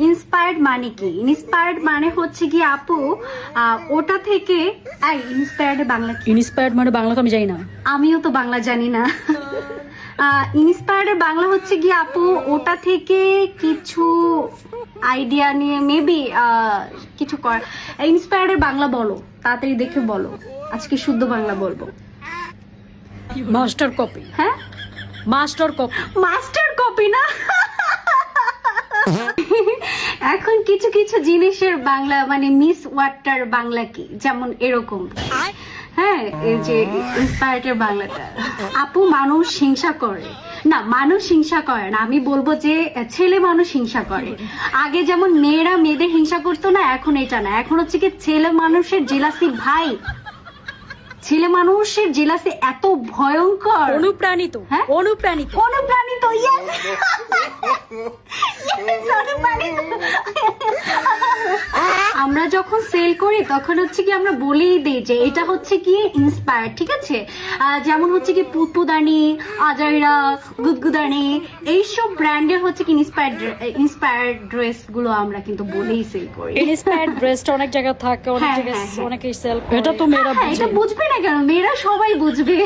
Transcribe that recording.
Inspired মানে কি? Inspired মানে হচ্ছে কি আপু, ওটা থেকে ইন্সপায়ার্ড বাংলা কি? ইন্সপায়ার্ড মানে বাংলা তো আমি জানি না। আমিও তো বাংলা জানি না। ইন্সপায়ার্ড বাংলা হচ্ছে কি আপু, ওটা থেকে কিছু আইডিয়া নিয়ে মেবি কিছু কর। ইন্সপায়ার্ড বাংলা বলো, তাড়াতাড়ি দেখে বলো, আজকে শুদ্ধ বাংলা বলবো। Master copy. হ্যাঁ, মাস্টার কপি। মাস্টার কপি না। এখন কিছু কিছু জিনিসের বাংলা মানে মিস ওয়াটার বাংলা কি, যেমন এরকম। হ্যাঁ, এই যে ইন্সপায়ার্ডের বাংলাটা আপু, মানুষ হিংসা করে না, মানুষ হিংসা করে না, আমি বলবো যে ছেলে মানুষ হিংসা করে। আগে যেমন মেয়েরা মেয়েদের হিংসা করতো না, এখন এটা না, এখন হচ্ছে কি ছেলে মানুষের জেলাসি ভাই, ছেলে মানুষের জেলাসি এত ভয়ঙ্কর। অনুপ্রাণিত। হ্যাঁ? অনুপ্রাণিত। অনুপ্রাণিত, yes! Yes, অনুপ্রাণিত। আমরা যখন সেল করি তখন হচ্ছে কি আমরা বলেই দিই যে এটা হচ্ছে কি ইন্সপায়ার্ড, ঠিক আছে? যেমন হচ্ছে কি পুতপুদানি, আজাইরা, গুদগুদানি, এইসব ব্র্যান্ডের হচ্ছে কি ইন্সপায়ার্ড ড্রেস গুলো আমরা কিন্তু বলেই সেল করি। ইন্সপায়ার্ড ড্রেস অনেক জায়গা থাকে, অনেক হ্যাঁ, জায়গায় হ্যাঁ, হ্যাঁ। অনেকেই সেল। এটা তো মেয়েরা হ্যাঁ, এটা বুঝে। বুঝবে না কেন, মেয়েরা সবাই বুঝবে।